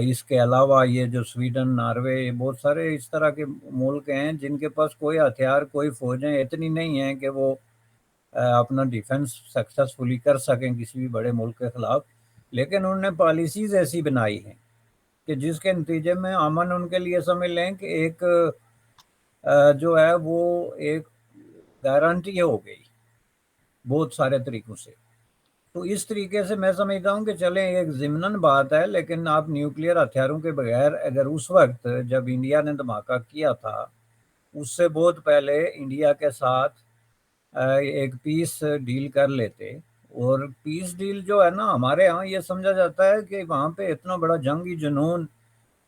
اس کے علاوہ یہ جو سویڈن، ناروے، بہت سارے اس طرح کے ملک ہیں جن کے پاس کوئی ہتھیار، کوئی فوجیں اتنی نہیں ہیں کہ وہ اپنا ڈیفنس سکسیسفلی کر سکیں کسی بھی بڑے ملک کے خلاف، لیکن انہوں نے پالیسیز ایسی بنائی ہیں کہ جس کے نتیجے میں امن ان کے لیے سمجھ لیں کہ ایک جو ہے وہ ایک گارنٹی ہو گئی بہت سارے طریقوں سے۔ تو اس طریقے سے میں سمجھتا ہوں کہ چلیں ایک ضمناً بات ہے، لیکن آپ نیوکلیئر ہتھیاروں کے بغیر اگر اس وقت جب انڈیا نے دھماکہ کیا تھا اس سے بہت پہلے انڈیا کے ساتھ ایک پیس ڈیل کر لیتے، اور پیس ڈیل جو ہے نا ہمارے ہاں یہ سمجھا جاتا ہے کہ وہاں پہ اتنا بڑا جنگی جنون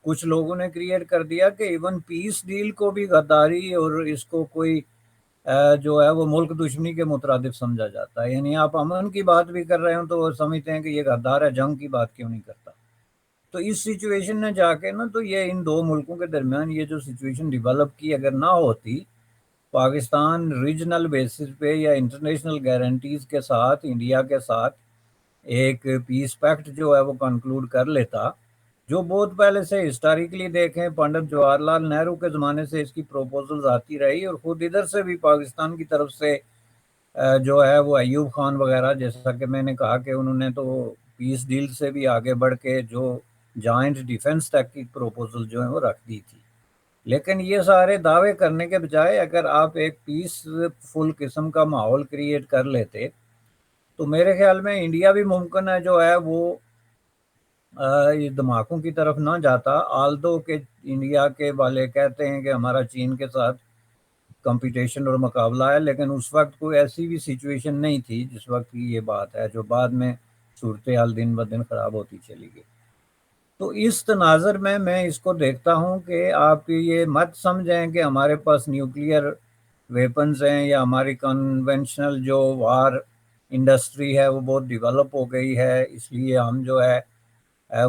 کچھ لوگوں نے کریٹ کر دیا کہ ایون پیس ڈیل کو بھی غداری اور اس کو کوئی جو ہے وہ ملک دشمنی کے مترادف سمجھا جاتا ہے۔ یعنی آپ امن کی بات بھی کر رہے ہوں تو وہ سمجھتے ہیں کہ یہ غدار ہے، جنگ کی بات کیوں نہیں کرتا۔ تو اس سچویشن میں جا کے نا تو یہ ان دو ملکوں کے درمیان یہ جو سچویشن ڈیولپ کی اگر نہ ہوتی، پاکستان ریجنل بیسس پہ یا انٹرنیشنل گارنٹیز کے ساتھ انڈیا کے ساتھ ایک پیس پیکٹ جو ہے وہ کنکلوڈ کر لیتا، جو بہت پہلے سے ہسٹوریکلی دیکھیں پنڈت جواہر لال نہرو کے زمانے سے اس کی پروپوزلز آتی رہی، اور خود ادھر سے بھی پاکستان کی طرف سے جو ہے وہ ایوب خان وغیرہ، جیسا کہ میں نے کہا کہ انہوں نے تو پیس ڈیل سے بھی آگے بڑھ کے جو جوائنٹ ڈیفنس تک کی پروپوزل جو ہے وہ رکھ دی تھی۔ لیکن یہ سارے دعوے کرنے کے بجائے اگر آپ ایک پیس فل قسم کا ماحول کریٹ کر لیتے تو میرے خیال میں انڈیا بھی ممکن ہے جو ہے وہ دھماکوں کی طرف نہ جاتا، آلدو کہ انڈیا کے والے کہتے ہیں کہ ہمارا چین کے ساتھ کمپٹیشن اور مقابلہ ہے، لیکن اس وقت کوئی ایسی بھی سچویشن نہیں تھی جس وقت کی یہ بات ہے، جو بعد میں صورتحال دن بدن خراب ہوتی چلی گئی۔ تو اس تناظر میں اس کو دیکھتا ہوں کہ آپ یہ مت سمجھیں کہ ہمارے پاس نیوکلیئر ویپنز ہیں یا ہماری کنونشنل جو وار انڈسٹری ہے وہ بہت ڈیولپ ہو گئی ہے، اس لیے ہم جو ہے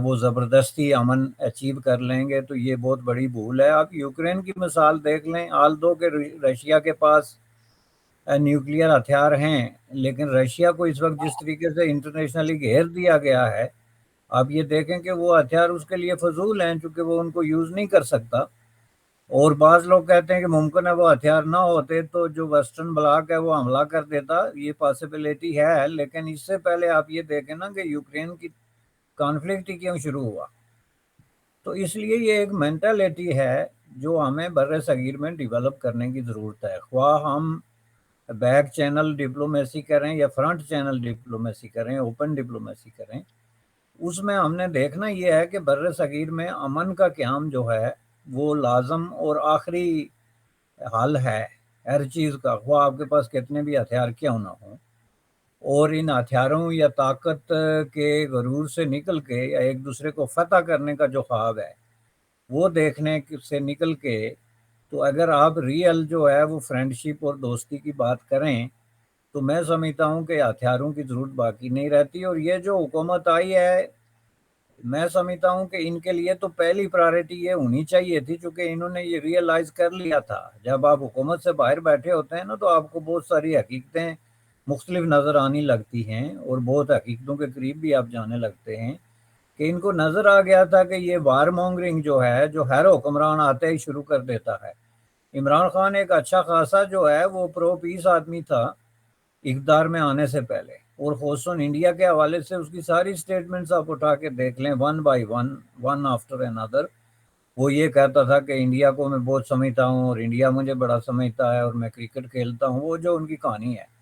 وہ زبردستی امن اچیو کر لیں گے، تو یہ بہت بڑی بھول ہے۔ آپ یوکرین کی مثال دیکھ لیں، آلدو کہ رشیا کے پاس نیوکلیئر ہتھیار ہیں، لیکن رشیا کو اس وقت جس طریقے سے انٹرنیشنلی گھیر دیا گیا ہے، آپ یہ دیکھیں کہ وہ ہتھیار اس کے لیے فضول ہیں چونکہ وہ ان کو یوز نہیں کر سکتا۔ اور بعض لوگ کہتے ہیں کہ ممکن ہے وہ ہتھیار نہ ہوتے تو جو ویسٹرن بلاک ہے وہ حملہ کر دیتا، یہ پاسبلٹی ہے، لیکن اس سے پہلے آپ یہ دیکھیں نا کہ یوکرین کی کانفلکٹ ہی کیوں شروع ہوا۔ تو اس لیے یہ ایک مینٹلٹی ہے جو ہمیں بر صغیر میں ڈیولپ کرنے کی ضرورت ہے، خواہ ہم بیک چینل ڈپلومیسی کریں یا فرنٹ چینل ڈپلومیسی کریں، اوپن ڈپلومیسی کریں، اس میں ہم نے دیکھنا یہ ہے کہ بر صغیر میں امن کا قیام جو ہے وہ لازم اور آخری حل ہے ہر چیز کا، خواہ آپ کے پاس کتنے بھی ہتھیار کیوں نہ ہوں۔ اور ان ہتھیاروں یا طاقت کے غرور سے نکل کے یا ایک دوسرے کو فتح کرنے کا جو خواب ہے وہ دیکھنے سے نکل کے، تو اگر آپ ریئل جو ہے وہ فرینڈشپ اور دوستی کی بات کریں تو میں سمجھتا ہوں کہ ہتھیاروں کی ضرورت باقی نہیں رہتی۔ اور یہ جو حکومت آئی ہے میں سمجھتا ہوں کہ ان کے لیے تو پہلی پرائرٹی یہ ہونی چاہیے تھی، چونکہ انہوں نے یہ ریئلائز کر لیا تھا۔ جب آپ حکومت سے باہر بیٹھے ہوتے ہیں نا تو آپ کو بہت ساری حقیقتیں مختلف نظر آنے لگتی ہیں اور بہت حقیقتوں کے قریب بھی آپ جانے لگتے ہیں، کہ ان کو نظر آ گیا تھا کہ یہ وار مونگرنگ جو ہے جو ہر حکمران آتے ہی شروع کر دیتا ہے۔ عمران خان ایک اچھا خاصا جو ہے وہ پرو پیس آدمی تھا اقتدار میں آنے سے پہلے، اور خصوصاً انڈیا کے حوالے سے اس کی ساری سٹیٹمنٹس آپ اٹھا کے دیکھ لیں one by one, one after another, وہ یہ کہتا تھا کہ انڈیا کو میں بہت سمجھتا ہوں اور انڈیا مجھے بڑا سمجھتا ہے اور میں کرکٹ کھیلتا ہوں، وہ جو ان کی کہانی ہے۔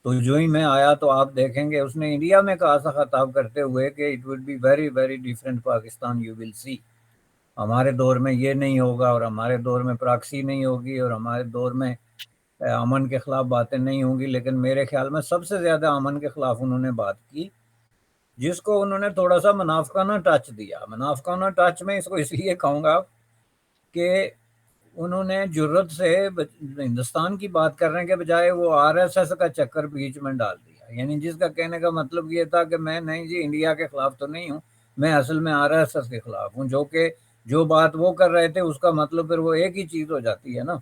تو جو ہی میں آیا تو آپ دیکھیں گے اس نے انڈیا میں کہا تھا خطاب کرتے ہوئے کہ it would be very very different Pakistan you will see, ہمارے دور میں یہ نہیں ہوگا اور ہمارے دور میں پراکسی نہیں ہوگی اور ہمارے دور میں امن کے خلاف باتیں نہیں ہوں گی، لیکن میرے خیال میں سب سے زیادہ امن کے خلاف انہوں نے بات کی، جس کو انہوں نے تھوڑا سا منافقانہ ٹچ دیا۔ منافقانہ ٹچ میں اس کو اس لیے کہوں گا کہ انہوں نے جرت سے ہندوستان کی بات کرنے کے بجائے وہ آر ایس ایس کا چکر بیچ میں ڈال دیا، یعنی جس کا کہنے کا مطلب یہ تھا کہ میں نہیں جی انڈیا کے خلاف تو نہیں ہوں، میں اصل میں آر ایس ایس کے خلاف ہوں، جو کہ جو بات وہ کر رہے تھے اس کا مطلب پھر وہ ایک ہی چیز ہو جاتی ہے نا۔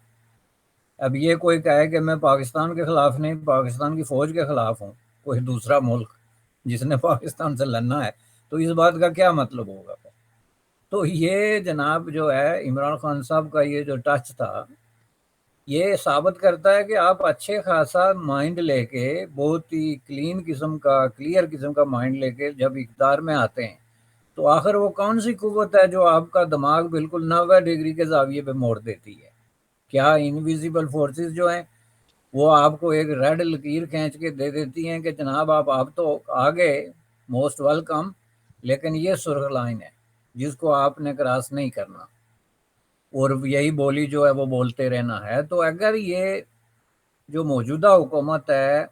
اب یہ کوئی کہے کہ میں پاکستان کے خلاف نہیں، پاکستان کی فوج کے خلاف ہوں، کوئی دوسرا ملک جس نے پاکستان سے لڑنا ہے، تو اس بات کا کیا مطلب ہوگا؟ تو یہ جناب جو ہے عمران خان صاحب کا یہ جو ٹچ تھا، یہ ثابت کرتا ہے کہ آپ اچھے خاصا مائنڈ لے کے، بہت ہی کلیئر قسم کا مائنڈ لے کے جب اقتدار میں آتے ہیں تو آخر وہ کون سی قوت ہے جو آپ کا دماغ بالکل 90 ڈگری کے زاویے پہ موڑ دیتی ہے؟ کیا انویزیبل فورسز جو ہیں وہ آپ کو ایک ریڈ لکیر کھینچ کے دے دیتی ہیں کہ جناب آپ تو آگے، موسٹ ویلکم، لیکن یہ سرخ لائن ہے جس کو آپ نے کراس نہیں کرنا، اور یہی بولی جو ہے وہ بولتے رہنا ہے؟ تو اگر یہ جو موجودہ حکومت ہے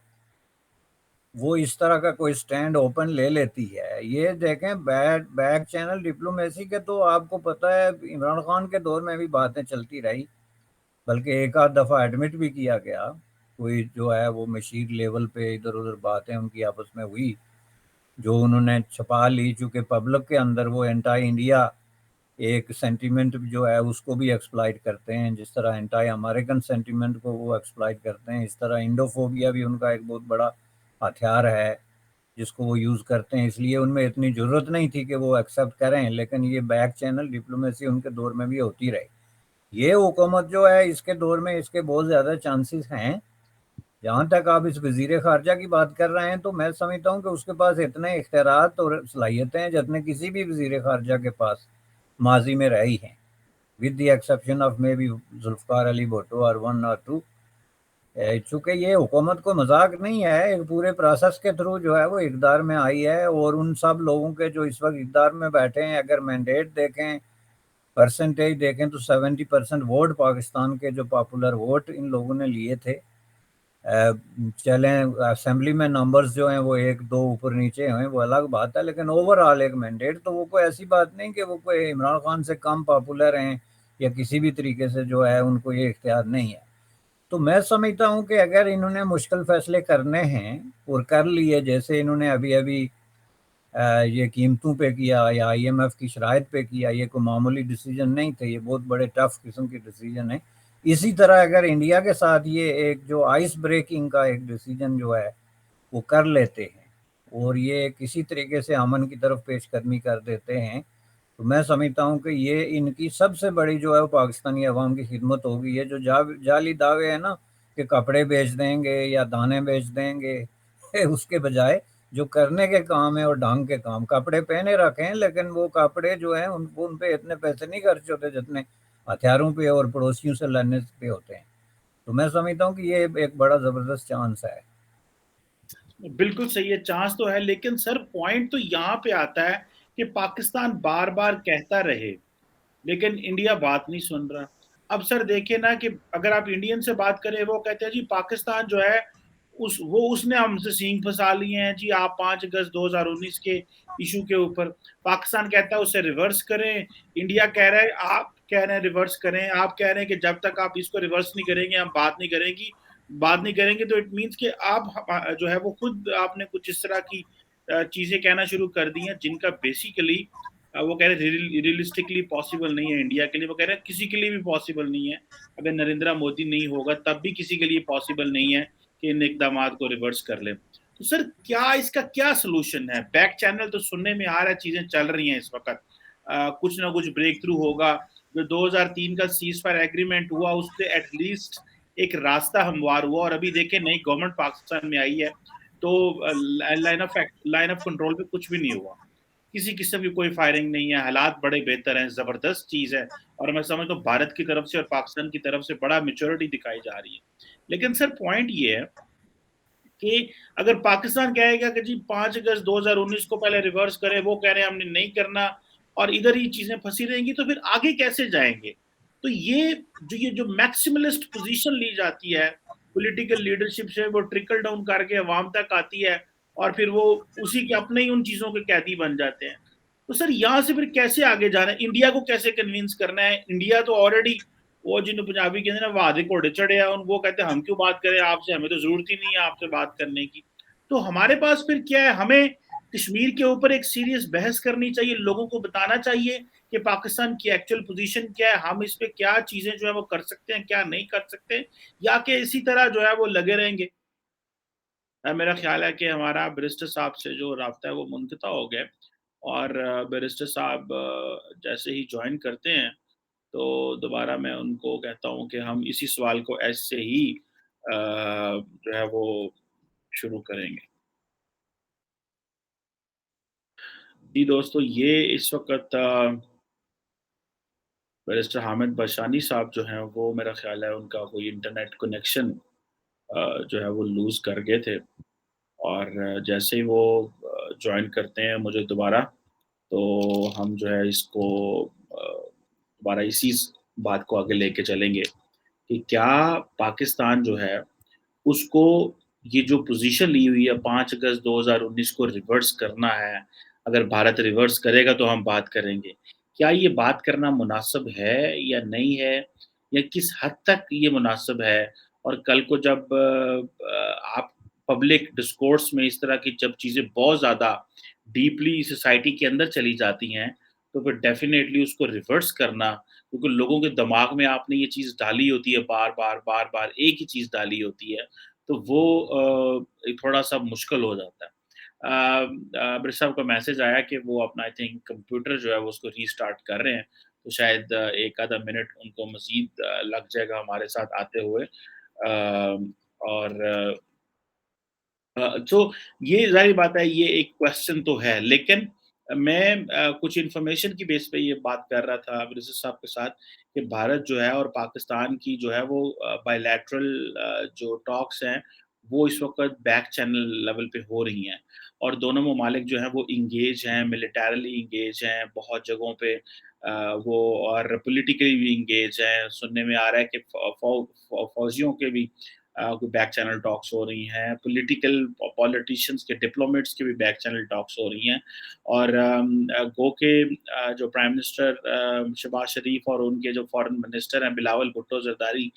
وہ اس طرح کا کوئی سٹینڈ اوپن لے لیتی ہے، یہ دیکھیں بیک چینل ڈپلومیسی کے تو آپ کو پتہ ہے عمران خان کے دور میں بھی باتیں چلتی رہی، بلکہ ایک آدھ دفعہ ایڈمٹ بھی کیا گیا، کوئی جو ہے وہ مشیر لیول پہ ادھر ادھر باتیں ان کی آپس میں ہوئی جو انہوں نے چھپا لی، چونکہ پبلک کے اندر وہ اینٹائی انڈیا ایک سینٹیمنٹ جو ہے اس کو بھی ایکسپلائٹ کرتے ہیں، جس طرح اینٹائی امریکن سینٹیمنٹ کو وہ ایکسپلائٹ کرتے ہیں، اس طرح انڈوفوبیا بھی ان کا ایک بہت بڑا ہتھیار ہے جس کو وہ یوز کرتے ہیں، اس لیے ان میں اتنی ضرورت نہیں تھی کہ وہ ایکسیپٹ کریں، لیکن یہ بیک چینل ڈپلومیسی ان کے دور میں بھی ہوتی رہی۔ یہ حکومت جو ہے اس کے دور میں اس کے بہت زیادہ چانسز ہیں۔ جہاں تک آپ اس وزیر خارجہ کی بات کر رہے ہیں تو میں سمجھتا ہوں کہ اس کے پاس اتنے اختیارات اور صلاحیتیں ہیں جتنے کسی بھی وزیر خارجہ کے پاس ماضی میں رہی ہیں، with the exception of maybe Zulfikar Ali Bhutto اور ون اور ٹو۔ چونکہ یہ حکومت کو مذاق نہیں ہے، ایک پورے پروسیس کے تھرو جو ہے وہ اقتدار میں آئی ہے، اور ان سب لوگوں کے جو اس وقت اقتدار میں بیٹھے ہیں اگر مینڈیٹ دیکھیں، پرسنٹیج دیکھیں تو 70% ووٹ پاکستان کے جو پاپولر ووٹ ان لوگوں نے لیے تھے۔ چلیں اسمبلی میں نمبرز جو ہیں وہ ایک دو اوپر نیچے ہیں وہ الگ بات ہے، لیکن اوور آل ایک مینڈیٹ تو وہ کوئی ایسی بات نہیں کہ وہ کوئی عمران خان سے کم پاپولر ہیں یا کسی بھی طریقے سے جو ہے ان کو یہ اختیار نہیں ہے۔ تو میں سمجھتا ہوں کہ اگر انہوں نے مشکل فیصلے کرنے ہیں اور کر لیے، جیسے انہوں نے ابھی یہ قیمتوں پہ کیا یا آئی ایم ایف کی شرائط پہ کیا، یہ کوئی معمولی ڈیسیجن نہیں تھے، یہ بہت بڑے ٹف قسم کی ڈیسیجن ہے۔ اسی طرح اگر انڈیا کے ساتھ یہ ایک جو آئس بریکنگ کا ایک ڈیسیجن جو ہے وہ کر لیتے ہیں اور یہ کسی طریقے سے امن کی طرف پیش قدمی کر دیتے ہیں، تو میں سمجھتا ہوں کہ یہ ان کی سب سے بڑی جو ہے وہ پاکستانی عوام کی خدمت ہوگی۔ یہ جو جعلی دعوے ہیں نا کہ کپڑے بیچ دیں گے یا دانے بیچ دیں گے اس کے بجائے جو کرنے کے کام ہے اور ڈھنگ کے کام، کپڑے پہنے رکھیں لیکن وہ کپڑے جو ہیں ان پہ اتنے پیسے نہیں خرچ ہوتے جتنے ہتھیاروں پہ اور پڑوسیوں سے لڑنے پہ ہوتے ہیں۔ تو میں سمجھتا ہوں کہ یہ ایک بڑا زبردست چانس ہے۔ بالکل صحیح ہے، چانس تو ہے، لیکن سر پوائنٹ تو یہاں پہ آتا ہے کہ پاکستان بار بار کہتا رہے لیکن انڈیا بات نہیں سن رہا۔ اب سر دیکھیں نا کہ اگر آپ انڈین سے بات کریں وہ کہتے ہیں جی پاکستان جو ہے اس نے ہم سے سینگ پھنسا لیے ہیں جی، آپ 5 اگست 2019 کے ایشو کے اوپر پاکستان کہتا ہے اسے ریورس کریں، انڈیا کہہ رہا ہے آپ کہہ رہے ہیں ریورس کریں، آپ کہہ رہے ہیں کہ جب تک آپ اس کو ریورس نہیں کریں گے ہم بات نہیں کریں گے، تو اٹ مینس کہ آپ جو ہے وہ خود آپ نے کچھ اس طرح کی چیزیں کہنا شروع کر دی ہیں جن کا بیسیکلی وہ کہہ رہے ہیں ریئلسٹکلی پاسبل نہیں ہے انڈیا کے لیے، وہ کہہ رہے ہیں کسی کے لیے بھی پاسبل نہیں ہے، اگر نریندرا مودی نہیں ہوگا تب بھی کسی کے لیے پاسبل نہیں ہے کہ ان اقدامات کو ریورس کر لیں۔ تو سر کیا اس کا کیا سلوشن ہے؟ بیک چینل تو سننے میں آ رہا ہے چیزیں چل رہی ہیں اس وقت، کچھ نہ کچھ بریک تھرو ہوگا، جو 2003 کا سیز فائر ایگریمنٹ ہوا اس سے ایٹ لیسٹ ایک راستہ ہموار ہوا، اور ابھی دیکھیں نئی گورنمنٹ پاکستان میں آئی ہے تو لائن آف کنٹرول پہ کچھ بھی نہیں ہوا، کسی قسم کی کوئی فائرنگ نہیں ہے، حالات بڑے بہتر ہیں، زبردست چیز ہے، اور میں سمجھتا ہوں بھارت کی طرف سے اور پاکستان کی طرف سے بڑا میچورٹی دکھائی جا رہی ہے۔ لیکن سر پوائنٹ یہ ہے کہ اگر پاکستان کہے گا کہ جی 5 اگست 2019 کو پہلے ریورس کرے، وہ کہہ رہے ہیں ہم نے نہیں کرنا، اور ادھر ہی چیزیں پھنسی رہیں گی، تو پھر آگے کیسے جائیں گے؟ تو یہ جو میکسیملسٹ پوزیشن لی جاتی ہے پولیٹیکل لیڈرشپ سے، وہ ٹرکل ڈاؤن کر کے عوام تک آتی ہے، اور پھر وہ اسی کے اپنے ہی ان چیزوں کے قیدی بن جاتے ہیں۔ تو سر یہاں سے پھر کیسے آگے جانا ہے؟ انڈیا کو کیسے کنوینس کرنا ہے؟ انڈیا تو آلریڈی وہ جن پنجابی کہتے ہیں نا وعدے گھوڑے چڑھے ہیں، ان کو کہتے ہیں ہم کیوں بات کریں آپ سے، ہمیں تو ضرورت ہی نہیں ہے آپ سے بات کرنے کی۔ تو ہمارے پاس پھر کیا ہے؟ ہمیں کشمیر کے اوپر ایک سیریس بحث کرنی چاہیے، لوگوں کو بتانا چاہیے کہ پاکستان کی ایکچوئل پوزیشن کیا ہے، ہم اس پہ کیا چیزیں جو ہے وہ کر سکتے ہیں کیا نہیں کر سکتے، یا کہ اسی طرح جو ہے وہ لگے رہیں گے۔ میرا خیال ہے کہ ہمارا برسٹر صاحب سے جو رابطہ ہے وہ منقطع ہو گیا، اور بیرسٹر صاحب جیسے ہی جوائن کرتے ہیں تو دوبارہ میں ان کو کہتا ہوں کہ ہم اسی سوال کو ایسے ہی جو ہے وہ شروع کریں گے۔ جی دوستو، یہ اس وقت بیرسٹر حامد بشانی صاحب جو ہیں وہ میرا خیال ہے ان کا کوئی انٹرنیٹ کنیکشن جو ہے وہ لوز کر گئے تھے، اور جیسے ہی وہ جوائن کرتے ہیں مجھے دوبارہ، تو ہم جو ہے اس کو دوبارہ اسی بات کو آگے لے کے چلیں گے کہ کیا پاکستان جو ہے اس کو یہ جو پوزیشن لی ہوئی ہے 5 اگست 2019 کو ریورس کرنا ہے۔ اگر بھارت ریورس کرے گا تو ہم بات کریں گے۔ کیا یہ بات کرنا مناسب ہے یا نہیں ہے، یا کس حد تک یہ مناسب ہے؟ اور کل کو جب آپ پبلک ڈسکورس میں اس طرح کی جب چیزیں بہت زیادہ ڈیپلی سوسائٹی کے اندر چلی جاتی ہیں، تو پھر ڈیفینیٹلی اس کو ریورس کرنا، کیونکہ لوگوں کے دماغ میں آپ نے یہ چیز ڈالی ہوتی ہے، بار بار بار بار ایک ہی چیز ڈالی ہوتی ہے، تو وہ تھوڑا سا مشکل ہو جاتا ہے۔ عامر صاحب کا میسج آیا کہ وہ اپنا آئی تھنک کمپیوٹر جو ہے وہ اس کو ری اسٹارٹ کر رہے ہیں، تو شاید ایک آدھا منٹ ان کو مزید لگ جائے گا ہمارے ساتھ آتے ہوئے۔ اور تو یہ ظاہر بات ہے، یہ ایک کویسچن تو ہے، لیکن میں کچھ انفارمیشن کی بیس پہ یہ بات کر رہا تھا مرزا صاحب کے ساتھ کہ بھارت جو ہے اور پاکستان کی جو ہے وہ بائی لیٹرل جو ٹاکس ہیں وہ اس وقت بیک چینل لیول پہ ہو رہی ہیں، اور دونوں ممالک جو ہیں وہ انگیج ہیں، ملیٹرلی انگیج ہیں بہت جگہوں پہ، وہ اور پولیٹیکلی بھی انگیج ہیں۔ سننے میں آ رہا ہے کہ فوجیوں کے بھی کوئی بیک چینل ٹاکس ہو رہی ہیں، پولیٹیشینس کے ڈپلومیٹس کے بھی بیک چینل ٹاکس ہو رہی ہیں، اور گو کے جو پرائم منسٹر شہباز شریف اور ان کے جو فارن منسٹر ہیں بلاول بھٹو زرداری،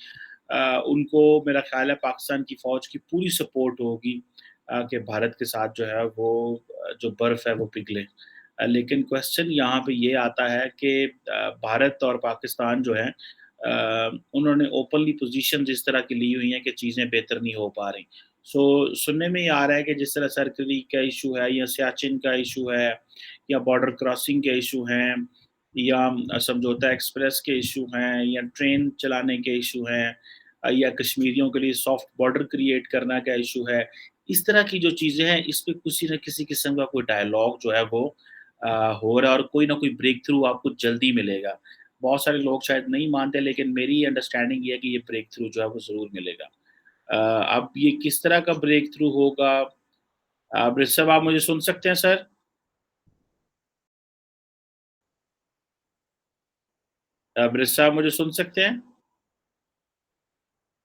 ان کو میرا خیال ہے پاکستان کی فوج کی پوری سپورٹ ہوگی کہ بھارت کے ساتھ جو ہے وہ جو برف ہے وہ پگھلے۔ لیکن کویسچن یہاں پہ یہ آتا ہے کہ بھارت اور پاکستان جو ہے انہوں نے اوپنلی پوزیشن اس طرح کی لی ہوئی ہیں کہ چیزیں بہتر نہیں ہو پا رہی۔ سو سننے میں یہ آ رہا ہے کہ جس طرح سرکری کا ایشو ہے، یا سیاچن کا ایشو ہے، یا بارڈر کراسنگ کے ایشو ہیں، یا سمجھوتا ایکسپریس کے ایشو ہیں، یا ٹرین چلانے کے ایشو ہیں، یا کشمیریوں کے لیے سافٹ بارڈر کریٹ کرنا کا ایشو ہے، اس طرح کی جو چیزیں ہیں اس پہ کسی نہ کسی قسم کا کوئی ڈائلاگ جو ہے وہ ہو رہا ہے، اور کوئی نہ کوئی بریک تھرو آپ کو جلدی ملے گا۔ بہت سارے لوگ شاید نہیں مانتے، لیکن میری انڈرسٹینڈنگ یہ ہے کہ یہ بریک تھرو جو ہے وہ ضرور ملے گا۔ اب یہ کس طرح کا بریک تھرو ہوگا؟ برج صاحب آپ مجھے سن سکتے ہیں سر؟ برج صاحب مجھے سن سکتے ہیں؟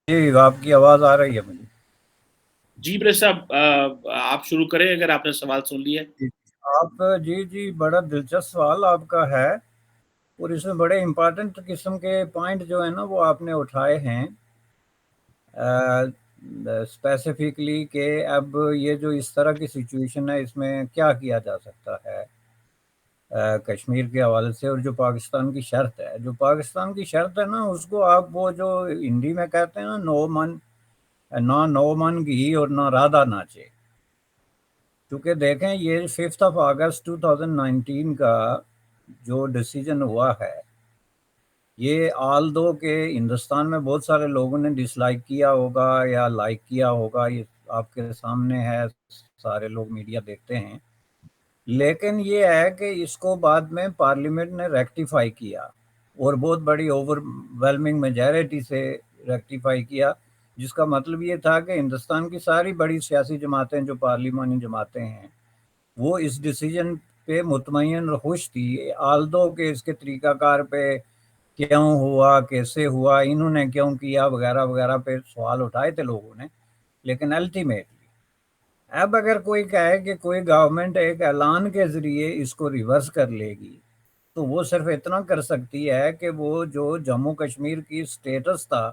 جی آپ کی آواز آ رہی ہے مجھے۔ جی برج صاحب آپ شروع کریں اگر آپ نے سوال سن لیا ہے۔ آپ جی بڑا دلچسپ سوال آپ کا ہے، اور اس میں بڑے امپورٹنٹ قسم کے پوائنٹ جو ہیں نا وہ آپ نے اٹھائے ہیں اسپیسیفکلی، کہ اب یہ جو اس طرح کی سچویشن ہے اس میں کیا کیا جا سکتا ہے کشمیر کے حوالے سے، اور جو پاکستان کی شرط ہے، جو پاکستان کی شرط ہے نا اس کو آپ وہ جو ہندی میں کہتے ہیں نا نو من گھی اور نہ رادھا ناچے، کیونکہ دیکھیں یہ 5 اگست 2019 کا جو ڈیسیجن ہوا ہے، یہ آل دو کہ ہندوستان میں بہت سارے لوگوں نے ڈس لائک کیا ہوگا یا لائک کیا ہوگا، یہ آپ کے سامنے ہے، سارے لوگ میڈیا دیکھتے ہیں، لیکن یہ ہے کہ اس کو بعد میں پارلیمنٹ نے ریکٹیفائی کیا، اور بہت بڑی اوور ویلمنگ میجارٹی سے ریکٹیفائی کیا، جس کا مطلب یہ تھا کہ ہندوستان کی ساری بڑی سیاسی جماعتیں جو پارلیمانی جماعتیں ہیں وہ اس ڈیسیجن پہ مطمئن اور خوش تھی، آلدو کہ اس کے طریقہ کار پہ کیوں ہوا، کیسے ہوا، انہوں نے کیوں کیا وغیرہ وغیرہ پہ سوال اٹھائے تھے لوگوں نے، لیکن الٹیمیٹلی اب اگر کوئی کہے کہ کوئی گورنمنٹ ایک اعلان کے ذریعے اس کو ریورس کر لے گی، تو وہ صرف اتنا کر سکتی ہے کہ وہ جو جموں کشمیر کی سٹیٹس تھا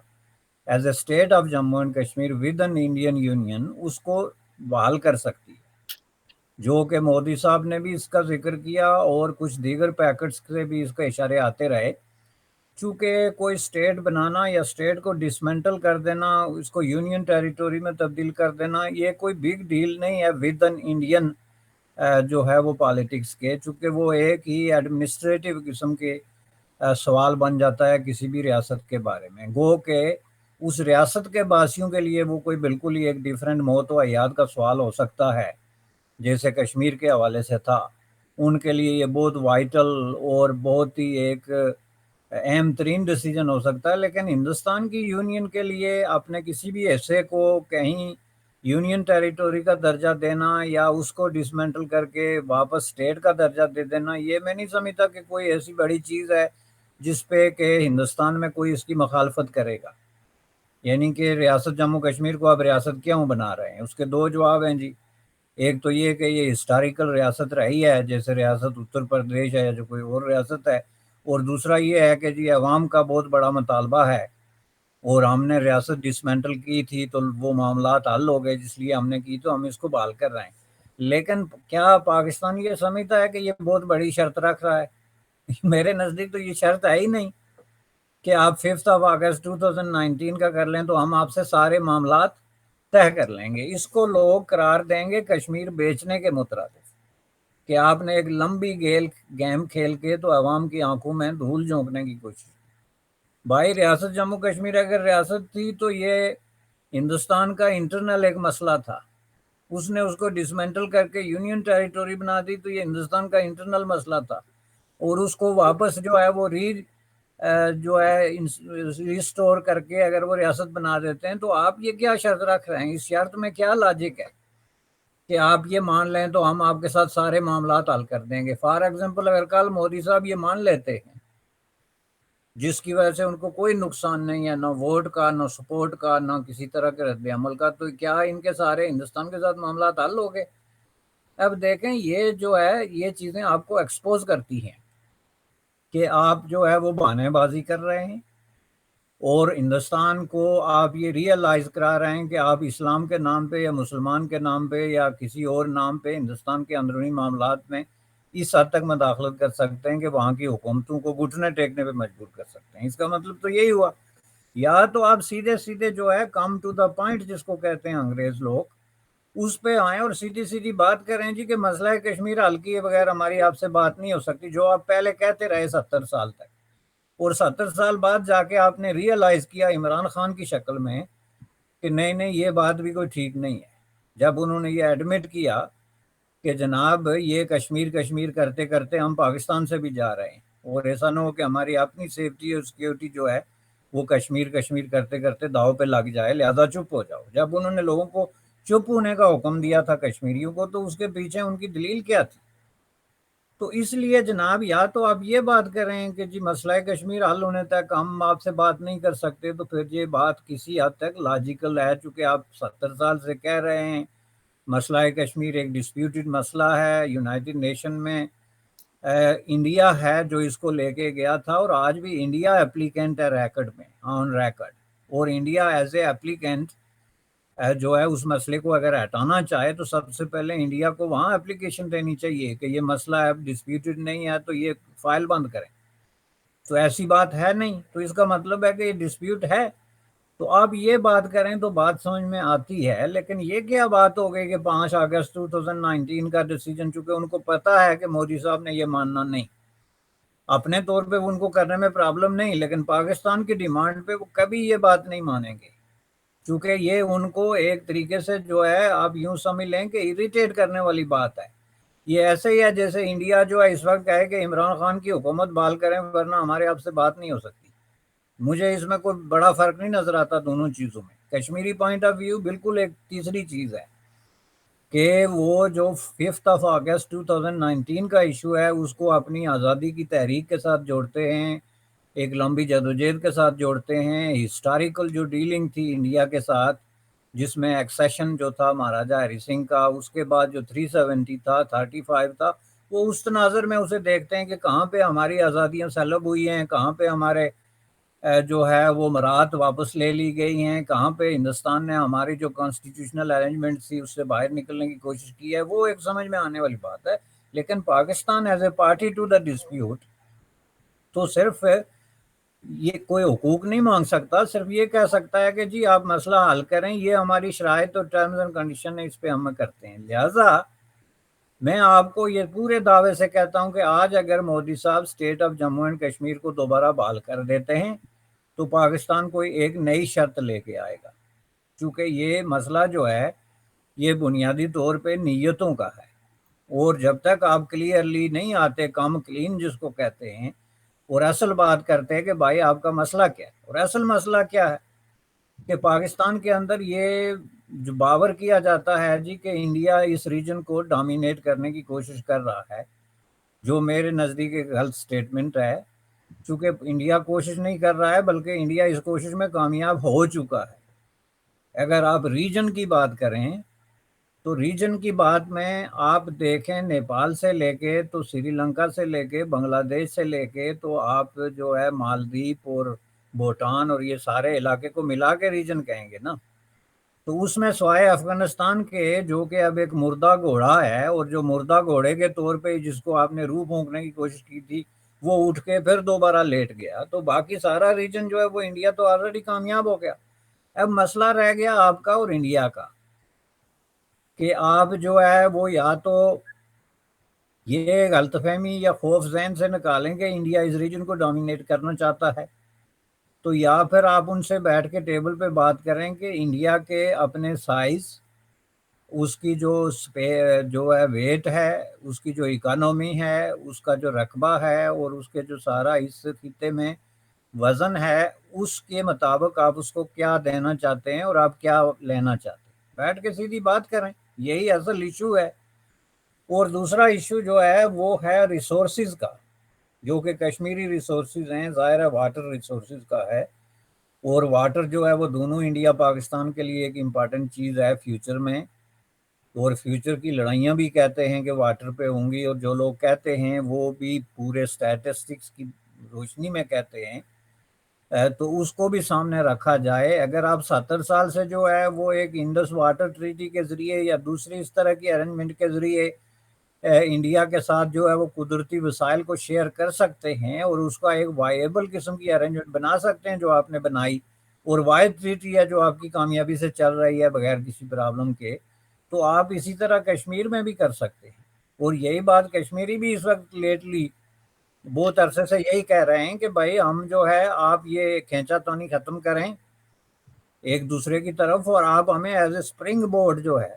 as a state of Jammu and Kashmir within Indian union, اس کو بحال کر سکتی ہے، جو کہ مودی صاحب نے بھی اس کا ذکر کیا، اور کچھ دیگر پیکٹس سے بھی اس کا اشارے آتے رہے، چونکہ کوئی اسٹیٹ بنانا یا اسٹیٹ کو ڈسمنٹل کر دینا، اس کو یونین ٹیریٹوری میں تبدیل کر دینا، یہ کوئی بگ ڈیل نہیں ہے ود ان انڈین جو ہے وہ پالیٹکس کے، چونکہ وہ ایک ہی ایڈمنسٹریٹو قسم کے سوال بن جاتا ہے کسی بھی ریاست کے بارے میں، گو کہ اس ریاست کے باسیوں کے لیے وہ کوئی بالکل ہی ایک ڈیفرنٹ موت و حیات کا سوال ہو سکتا ہے، جیسے کشمیر کے حوالے سے تھا۔ ان کے لیے یہ بہت وائٹل اور بہت ہی ایک اہم ترین ڈیسیجن ہو سکتا ہے، لیکن ہندوستان کی یونین کے لیے اپنے کسی بھی حصے کو کہیں یونین ٹیریٹوری کا درجہ دینا یا اس کو ڈسمنٹل کر کے واپس اسٹیٹ کا درجہ دے دینا، یہ میں نہیں سمجھتا کہ کوئی ایسی بڑی چیز ہے جس پہ کہ ہندوستان میں کوئی اس کی مخالفت کرے گا۔ یعنی کہ ریاست جموں کشمیر کو اب ریاست کیوں بنا رہے ہیں؟ اس کے دو جواب ہیں جی۔ ایک تو یہ کہ یہ ہسٹوریکل ریاست رہی ہے، جیسے ریاست اتر پردیش ہے یا جو کوئی اور ریاست ہے، اور دوسرا یہ ہے کہ جی عوام کا بہت بڑا مطالبہ ہے اور ہم نے ریاست ڈسمنٹل کی تھی تو وہ معاملات حل ہو گئے، جس لیے ہم نے کی تو ہم اس کو بحال کر رہے ہیں۔ لیکن کیا پاکستان یہ سمجھتا ہے کہ یہ بہت بڑی شرط رکھ رہا ہے؟ میرے نزدیک تو یہ شرط ہے ہی نہیں کہ آپ 5 اگست 2019 کا کر لیں تو ہم آپ سے سارے معاملات طے کر لیں گے۔ اس کو لوگ قرار دیں گے کشمیر بیچنے کے مترادف، کہ آپ نے ایک لمبی گیم کھیل کے تو عوام کی آنکھوں میں دھول جھونکنے کی کوشش۔ بھائی ریاست جموں کشمیر اگر ریاست تھی تو یہ ہندوستان کا انٹرنل ایک مسئلہ تھا، اس نے اس کو ڈسمنٹل کر کے یونین ٹیریٹوری بنا دی تو یہ ہندوستان کا انٹرنل مسئلہ تھا، اور اس کو واپس جو ہے وہ ریسٹور کر کے اگر وہ ریاست بنا دیتے ہیں تو آپ یہ کیا شرط رکھ رہے ہیں؟ اس شرط میں کیا لاجک ہے کہ آپ یہ مان لیں تو ہم آپ کے ساتھ سارے معاملات حل کر دیں گے؟ فار ایگزامپل اگر کل مودی صاحب یہ مان لیتے ہیں جس کی وجہ سے ان کو کوئی نقصان نہیں ہے، نہ ووٹ کا، نہ سپورٹ کا، نہ کسی طرح کے رد عمل کا، تو کیا ان کے سارے ہندوستان کے ساتھ معاملات حل ہو گئے؟ اب دیکھیں یہ جو ہے یہ چیزیں آپ کو ایکسپوز کرتی ہیں کہ آپ جو ہے وہ بہانے بازی کر رہے ہیں، اور ہندوستان کو آپ یہ ریئلائز کرا رہے ہیں کہ آپ اسلام کے نام پہ یا مسلمان کے نام پہ یا کسی اور نام پہ ہندوستان کے اندرونی معاملات میں اس حد تک مداخلت کر سکتے ہیں کہ وہاں کی حکومتوں کو گھٹنے ٹیکنے پہ مجبور کر سکتے ہیں۔ اس کا مطلب تو یہی ہوا، یا تو آپ سیدھے سیدھے جو ہے کم ٹو دا پوائنٹ جس کو کہتے ہیں انگریز لوگ، اس پہ آئیں اور سیدھی سیدھی بات کریں جی کہ مسئلہ کشمیر حل کیے بغیر ہماری آپ سے بات نہیں ہو سکتی، جو آپ پہلے کہتے رہے 70 سال تک، اور 70 سال بعد جا کے آپ نے ریئلائز کیا عمران خان کی شکل میں کہ نہیں نہیں یہ بات بھی کوئی ٹھیک نہیں ہے، جب انہوں نے یہ ایڈمٹ کیا کہ جناب یہ کشمیر کشمیر کرتے کرتے ہم پاکستان سے بھی جا رہے ہیں، اور ایسا نہ ہو کہ ہماری اپنی سیفٹی اور سیکیورٹی جو ہے وہ کشمیر کشمیر کرتے کرتے داؤ پہ لگ جائے، لہذا چپ ہو جاؤ۔ جب انہوں نے لوگوں کو چپ ہونے کا حکم دیا تھا کشمیریوں کو، تو اس کے پیچھے ان کی دلیل کیا تھی؟ تو اس لیے جناب یا تو آپ یہ بات کریں کہ جی مسئلہ کشمیر حل ہونے تک ہم آپ سے بات نہیں کر سکتے، تو پھر یہ بات کسی حد تک لاجیکل ہے، چونکہ آپ 70 سال سے کہہ رہے ہیں مسئلہ کشمیر ایک ڈسپیوٹڈ مسئلہ ہے، یونائٹڈ نیشن میں انڈیا ہے جو اس کو لے کے گیا تھا، اور آج بھی انڈیا اپلیکینٹ ہے ریکارڈ میں، آن ریکارڈ، اور انڈیا ایز اے اپلیکینٹ جو ہے اس مسئلے کو اگر ہٹانا چاہے تو سب سے پہلے انڈیا کو وہاں اپلیکیشن دینی چاہیے کہ یہ مسئلہ اب ڈسپیوٹڈ نہیں ہے تو یہ فائل بند کریں، تو ایسی بات ہے نہیں، تو اس کا مطلب ہے کہ یہ ڈسپیوٹ ہے، تو آپ یہ بات کریں تو بات سمجھ میں آتی ہے۔ لیکن یہ کیا بات ہو گئی کہ 5 اگست 2019 کا ڈیسیجن، چونکہ ان کو پتا ہے کہ مودی صاحب نے یہ ماننا نہیں، اپنے طور پہ ان کو کرنے میں پرابلم نہیں، لیکن پاکستان کی ڈیمانڈ پہ وہ کبھی یہ بات نہیں مانیں گے، چونکہ یہ ان کو ایک طریقے سے جو ہے آپ یوں سمجھ لیں کہ اریٹیٹ کرنے والی بات ہے۔ یہ ایسے ہی ہے جیسے انڈیا جو ہے اس وقت کہے کہ عمران خان کی حکومت بحال کریں ورنہ ہمارے آپ سے بات نہیں ہو سکتی۔ مجھے اس میں کوئی بڑا فرق نہیں نظر آتا دونوں چیزوں میں۔ کشمیری پوائنٹ آف ویو بالکل ایک تیسری چیز ہے کہ وہ جو 5 اگست 2019 کا ایشو ہے اس کو اپنی آزادی کی تحریک کے ساتھ جوڑتے ہیں، ایک لمبی جدوجہد کے ساتھ جوڑتے ہیں، ہسٹوریکل جو ڈیلنگ تھی انڈیا کے ساتھ جس میں ایکسیشن جو تھا مہاراجہ ہری سنگھ کا، اس کے بعد جو 370 تھا، 35 تھا، وہ اس تناظر میں اسے دیکھتے ہیں کہ کہاں پہ ہماری آزادیاں سلب ہوئی ہیں، کہاں پہ ہمارے جو ہے وہ مراد واپس لے لی گئی ہیں، کہاں پہ ہندوستان نے ہماری جو کانسٹیٹیوشنل ارینجمنٹ تھی اس سے باہر نکلنے کی کوشش کی ہے، وہ ایک سمجھ میں آنے والی بات ہے۔ لیکن Pakistan as a party to the dispute تو صرف یہ کوئی حقوق نہیں مانگ سکتا، صرف یہ کہہ سکتا ہے کہ جی آپ مسئلہ حل کریں، یہ ہماری شرائط اور ٹرمز اینڈ کنڈیشن ہے، اس پہ ہم کرتے ہیں۔ لہٰذا میں آپ کو یہ پورے دعوے سے کہتا ہوں کہ آج اگر مودی صاحب state of Jammu and Kashmir کو دوبارہ بحال کر دیتے ہیں تو پاکستان کوئی ایک نئی شرط لے کے آئے گا، چونکہ یہ مسئلہ جو ہے یہ بنیادی طور پہ نیتوں کا ہے، اور جب تک آپ کلیئرلی نہیں آتے، کم کلین جس کو کہتے ہیں، اور اصل بات کرتے ہیں کہ بھائی آپ کا مسئلہ کیا ہے، اور اصل مسئلہ کیا ہے کہ پاکستان کے اندر یہ جو باور کیا جاتا ہے جی کہ انڈیا اس ریجن کو ڈومینیٹ کرنے کی کوشش کر رہا ہے، جو میرے نزدیک ایک غلط سٹیٹمنٹ ہے، چونکہ انڈیا کوشش نہیں کر رہا ہے بلکہ انڈیا اس کوشش میں کامیاب ہو چکا ہے۔ اگر آپ ریجن کی بات کریں تو ریجن کی بات میں آپ دیکھیں، نیپال سے لے کے تو سری لنکا سے لے کے بنگلہ دیش سے لے کے تو آپ جو ہے مالدیپ اور بھوٹان اور یہ سارے علاقے کو ملا کے ریجن کہیں گے نا، تو اس میں سوائے افغانستان کے جو کہ اب ایک مردہ گھوڑا ہے، اور جو مردہ گھوڑے کے طور پہ جس کو آپ نے روح پھونکنے کی کوشش کی تھی وہ اٹھ کے پھر دوبارہ لیٹ گیا، تو باقی سارا ریجن جو ہے وہ انڈیا تو آلریڈی کامیاب ہو گیا۔ اب مسئلہ رہ گیا آپ کا اور انڈیا کا کہ آپ جو ہے وہ یا تو یہ غلط فہمی یا خوف ذہن سے نکالیں کہ انڈیا اس ریجن کو ڈومینیٹ کرنا چاہتا ہے، تو یا پھر آپ ان سے بیٹھ کے ٹیبل پہ بات کریں کہ انڈیا کے اپنے سائز، اس کی جو ہے ویٹ ہے، اس کی جو اکانومی ہے، اس کا جو رقبہ ہے، اور اس کے جو سارا اس خطے میں وزن ہے، اس کے مطابق آپ اس کو کیا دینا چاہتے ہیں اور آپ کیا لینا چاہتے ہیں، بیٹھ کے سیدھی بات کریں، یہی اصل ایشو ہے۔ اور دوسرا ایشو جو ہے وہ ہے ریسورسز کا، جو کہ کشمیری ریسورسز ہیں، ظاہر ہے واٹر ریسورسز کا ہے، اور واٹر جو ہے وہ دونوں انڈیا پاکستان کے لیے ایک امپارٹنٹ چیز ہے فیوچر میں، اور فیوچر کی لڑائیاں بھی کہتے ہیں کہ واٹر پہ ہوں گی، اور جو لوگ کہتے ہیں وہ بھی پورے سٹیٹسٹکس کی روشنی میں کہتے ہیں، تو اس کو بھی سامنے رکھا جائے۔ اگر آپ 70 سال سے جو ہے وہ ایک انڈس واٹر ٹریٹی کے ذریعے یا دوسری اس طرح کی ارینجمنٹ کے ذریعے انڈیا کے ساتھ جو ہے وہ قدرتی وسائل کو شیئر کر سکتے ہیں اور اس کا ایک وائیبل قسم کی ارینجمنٹ بنا سکتے ہیں جو آپ نے بنائی، اور واحد ٹریٹی ہے جو آپ کی کامیابی سے چل رہی ہے بغیر کسی پرابلم کے، تو آپ اسی طرح کشمیر میں بھی کر سکتے ہیں۔ اور یہی بات کشمیری بھی اس وقت لیٹلی بہت عرصے سے یہی کہہ رہے ہیں کہ بھائی ہم جو ہے آپ یہ کھینچا تانی ختم کریں ایک دوسرے کی طرف، اور آپ ہمیں ایز اے سپرنگ بورڈ جو ہے،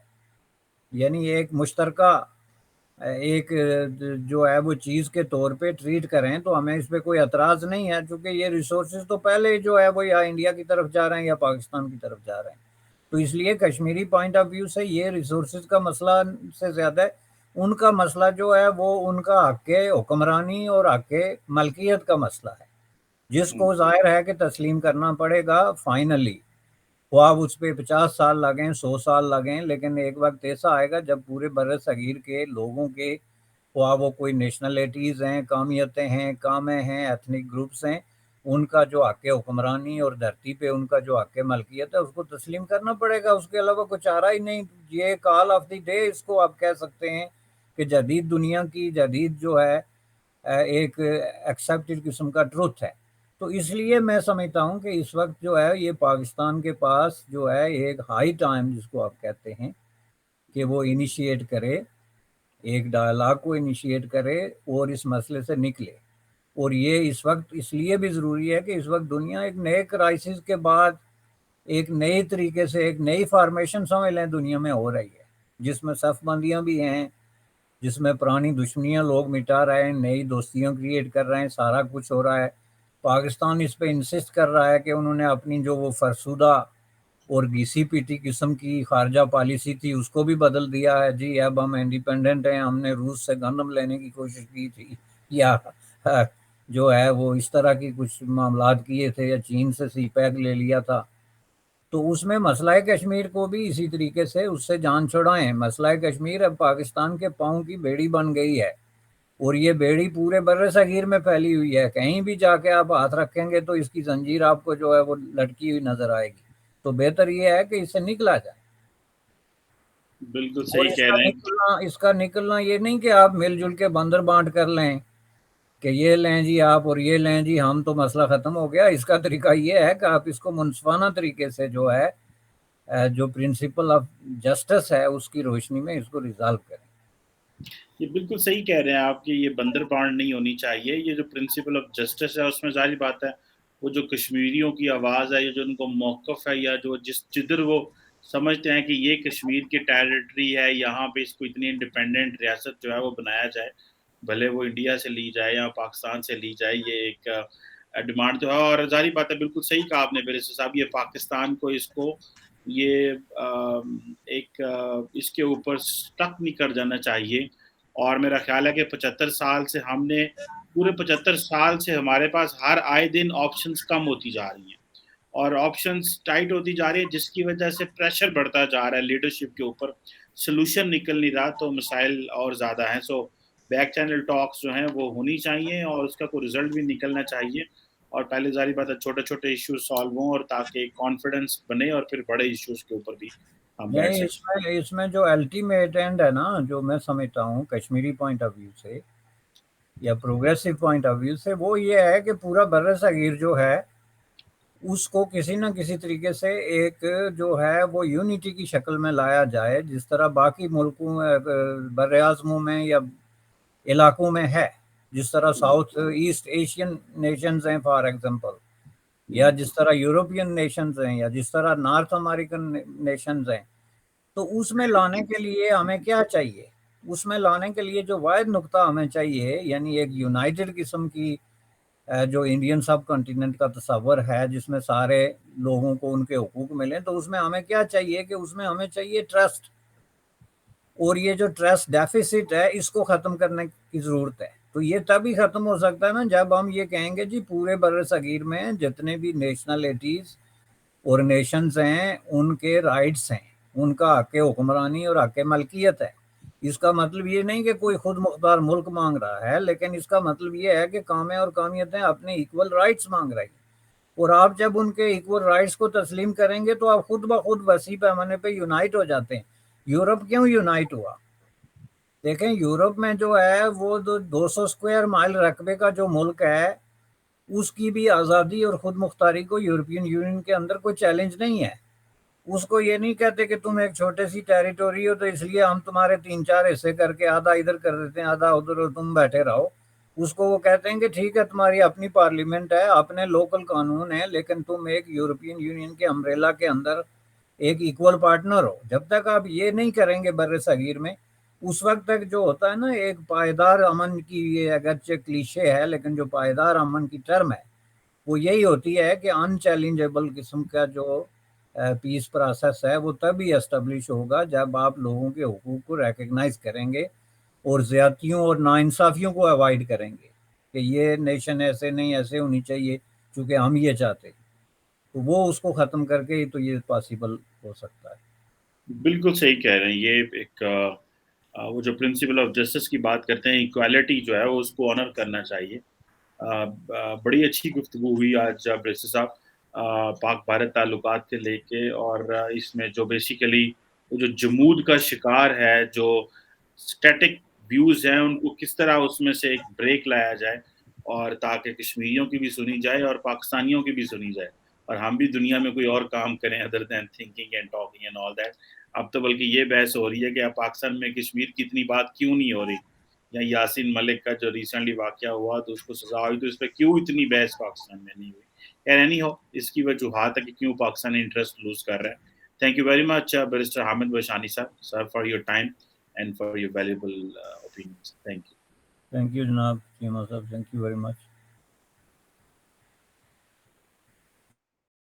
یعنی ایک مشترکہ ایک جو ہے وہ چیز کے طور پہ ٹریٹ کریں، تو ہمیں اس پہ کوئی اعتراض نہیں ہے، چونکہ یہ ریسورسز تو پہلے جو ہے وہ یا انڈیا کی طرف جا رہے ہیں یا پاکستان کی طرف جا رہے ہیں، تو اس لیے کشمیری پوائنٹ آف ویو سے یہ ریسورسز کا مسئلہ سے زیادہ ان کا مسئلہ جو ہے وہ ان کا حق حکمرانی اور حق ملکیت کا مسئلہ ہے، جس کو ظاہر ہے کہ تسلیم کرنا پڑے گا فائنلی، خواب اس پہ 50 سال لگیں، 100 سال لگیں، لیکن ایک وقت ایسا آئے گا جب پورے بر صغیر کے لوگوں کے، خواب وہ کوئی نیشنلٹیز ہیں، قومیتیں ہیں، قامیں ہیں، ایتھنک گروپس ہیں، ان کا جو حق حکمرانی اور دھرتی پہ ان کا جو حق ملکیت ہے اس کو تسلیم کرنا پڑے گا، اس کے علاوہ کچھ چارہ ہی نہیں۔ یہ کال آف دی ڈے اس کو آپ کہہ سکتے ہیں کہ جدید دنیا کی جدید جو ہے ایک ایکسیپٹڈ قسم کا ٹروتھ ہے۔ تو اس لیے میں سمجھتا ہوں کہ اس وقت جو ہے یہ پاکستان کے پاس جو ہے ایک ہائی ٹائم جس کو آپ کہتے ہیں کہ وہ انیشیٹ کرے، ایک ڈائلاگ کو انیشیٹ کرے اور اس مسئلے سے نکلے، اور یہ اس وقت اس لیے بھی ضروری ہے کہ اس وقت دنیا ایک نئے کرائسس کے بعد ایک نئے طریقے سے ایک نئی فارمیشن سمجھ لیں دنیا میں ہو رہی ہے، جس میں صف بندیاں بھی ہیں، جس میں پرانی دشمنیاں لوگ مٹا رہے ہیں، نئی دوستیاں کریٹ کر رہے ہیں، سارا کچھ ہو رہا ہے۔ پاکستان اس پہ انسسٹ کر رہا ہے کہ انہوں نے اپنی جو وہ فرسودہ اور گھیسی پیٹی قسم کی خارجہ پالیسی تھی اس کو بھی بدل دیا ہے، جی اب ہم انڈیپینڈنٹ ہیں، ہم نے روس سے گندم لینے کی کوشش کی تھی، یا جو ہے وہ اس طرح کی کچھ معاملات کیے تھے، یا چین سے سی پیک لے لیا تھا، تو اس میں مسئلہ کشمیر کو بھی اسی طریقے سے اس سے جان چھڑائیں۔ مسئلہ کشمیر اب پاکستان کے پاؤں کی بیڑی بن گئی ہے، اور یہ بیڑی پورے بر صغیر میں پھیلی ہوئی ہے، کہیں بھی جا کے آپ ہاتھ رکھیں گے تو اس کی زنجیر آپ کو جو ہے وہ لٹکی ہوئی نظر آئے گی، تو بہتر یہ ہے کہ اس سے نکلا جائے۔ بالکل اور صحیح کہہ رہے ہیں۔ اس کا نکلنا یہ نہیں کہ آپ مل جل کے بندر بانٹ کر لیں کہ یہ لیں جی آپ اور یہ لیں جی ہم، تو مسئلہ ختم ہو گیا۔ اس کا طریقہ یہ ہے کہ آپ اس کو منصفانہ طریقے سے جو ہے جو پرنسپل آف جسٹس ہے اس کی روشنی میں اس کو ریزالو کریں۔ یہ بالکل صحیح کہہ رہے ہیں آپ کہ یہ بندر بانٹ نہیں ہونی چاہیے. یہ جو پرنسپل آف جسٹس ہے اس میں ظاہر بات ہے وہ جو کشمیریوں کی آواز ہے یا جو ان کو موقف ہے یا جو جدھر وہ سمجھتے ہیں کہ یہ کشمیر کی ٹیریٹری ہے, یہاں پہ اس کو اتنی انڈیپینڈنٹ ریاست جو ہے وہ بنایا جائے, بھلے وہ انڈیا سے لی جائے یا پاکستان سے لی جائے, یہ ایک ڈیمانڈ تو ہے. اور ظاہری بات ہے, بالکل صحیح کہا آپ نے بیرسٹر صاحب, یہ پاکستان کو اس کو یہ ایک اس کے اوپر سٹک نہیں کر جانا چاہیے. اور میرا خیال ہے کہ 75 سال سے ہم نے پورے 75 سال سے ہمارے پاس ہر آئے دن آپشنز کم ہوتی جا رہی ہیں اور آپشنز ٹائٹ ہوتی جا رہی ہے, جس کی وجہ سے پریشر بڑھتا جا رہا ہے لیڈرشپ کے اوپر, سلوشن نکل نہیں رہا, تو مسائل اور زیادہ ہیں. سو بیک چینل ٹاکس جو ہیں وہ ہونی چاہیے اور اس کا کوئی رزلٹ بھی نکلنا چاہیے, اور پہلے ظاہری بات ہے چھوٹے چھوٹے ایشوز سالو ہوں اور تاکہ کانفیڈنس بنے اور پھر بڑے ایشوز کے اوپر بھی ہم بیٹھ نہیں، سکیں. اس میں جو الٹیمیٹ اینڈ ہے نا، جو میں سمجھتا ہوں کشمیری پوائنٹ آف ویو سے یا پروگریسو پوائنٹ آف ویو سے، وہ یہ ہے کہ پورا بر صغیر جو ہے اس کو کسی نہ کسی طریقے سے ایک جو ہے وہ یونٹی کی شکل میں لایا جائے، جس طرح باقی ملکوں بر اعظموں میں یا علاقوں میں ہے، جس طرح ساؤتھ ایسٹ ایشین نیشنز ہیں فار ایگزامپل، یا جس طرح یورپین نیشنز ہیں، یا جس طرح نارتھ امریکن نیشنز ہیں. تو اس میں لانے کے لیے ہمیں کیا چاہیے؟ اس میں لانے کے لیے جو واحد نقطہ ہمیں چاہیے، یعنی ایک یونائٹڈ قسم کی جو انڈین سب کنٹیننٹ کا تصور ہے، جس میں سارے لوگوں کو ان کے حقوق ملیں، تو اس میں ہمیں کیا چاہیے کہ اس میں ہمیں چاہیے ٹرسٹ. اور یہ جو ٹرسٹ ڈیفیسٹ ہے اس کو ختم کرنے کی ضرورت ہے. تو یہ تبھی ختم ہو سکتا ہے نا جب ہم یہ کہیں گے جی پورے بر صغیر میں جتنے بھی نیشنلٹیز اور نیشنز ہیں ان کے رائٹس ہیں، ان کا حق حکمرانی اور حق ملکیت ہے. اس کا مطلب یہ نہیں کہ کوئی خود مختار ملک مانگ رہا ہے، لیکن اس کا مطلب یہ ہے کہ قومیں اور قومیتیں اپنے ایکول رائٹس مانگ رہی ہیں. اور آپ جب ان کے ایکول رائٹس کو تسلیم کریں گے تو آپ خود بخود وسیع پیمانے پہ یونائٹ ہو جاتے ہیں. یورپ کیوں یونائٹ ہوا؟ دیکھیں یورپ میں جو ہے وہ 200 اسکوائر مائل رقبے کا جو ملک ہے اس کی بھی آزادی اور خود مختاری کو یورپین یونین کے اندر کوئی چیلنج نہیں ہے. اس کو یہ نہیں کہتے کہ تم ایک چھوٹے سی ٹیریٹوری ہو تو اس لیے ہم تمہارے 3-4 حصے کر کے آدھا ادھر کر دیتے ہیں آدھا ادھر اور تم بیٹھے رہو. اس کو وہ کہتے ہیں کہ ٹھیک ہے تمہاری اپنی پارلیمنٹ ہے، اپنے لوکل قانون ہیں، لیکن تم ایک یورپین یونین کے امبریلا کے اندر ایک ایکول پارٹنر ہو. جب تک آپ یہ نہیں کریں گے بر صغیر میں، اس وقت تک جو ہوتا ہے نا ایک پائیدار امن کی، یہ اگرچہ کلیشے ہے لیکن جو پائیدار امن کی ٹرم ہے وہ یہی ہوتی ہے کہ ان چیلنجیبل قسم کا جو پیس پروسیس ہے وہ تبھی اسٹیبلش ہوگا جب آپ لوگوں کے حقوق کو ریکگنائز کریں گے اور زیادتیوں اور ناانصافیوں کو اوائڈ کریں گے کہ یہ نیشن ایسے نہیں، ایسے ہونی چاہیے چونکہ ہم یہ چاہتے ہیں. تو وہ اس کو ختم کر کے ہی تو یہ پاسبل ہو سکتا ہے. بالکل صحیح کہہ رہے ہیں. یہ ایک وہ جو پرنسپل آف جسٹس کی بات کرتے ہیں، ایکوالٹی جو ہے وہ اس کو آنر کرنا چاہیے. بڑی اچھی گفتگو ہوئی آج بریسٹر صاحب پاک بھارت تعلقات کے لے کے، اور اس میں جو بیسیکلی وہ جو جمود کا شکار ہے، جو اسٹیٹک ویوز ہیں ان کو کس طرح اس میں سے ایک بریک لایا جائے اور تاکہ کشمیریوں کی بھی سنی جائے اور پاکستانیوں کی بھی سنی جائے اور ہم بھی دنیا میں کوئی اور کام کریں other than thinking and talking and all that. اب تو بلکہ یہ بحث ہو رہی ہے کہ اب پاکستان میں کشمیر کی اتنی بات کیوں نہیں ہو رہی، یا یاسین ملک کا جو ریسنٹلی واقعہ ہوا تو اس کو سزا ہوئی تو اس پہ کیوں اتنی بحث پاکستان میں نہیں ہوئی. خیر اینی ہو، اس کی وجوہات ہے کہ کیوں پاکستان انٹرسٹ لوز کر رہا ہے. Thank you very much barrister Hamid Bashani sahib sir for your time and for your valuable opinions. Thank you. Thank you janab Cheema صاحب، تھینک یو ویری مچ.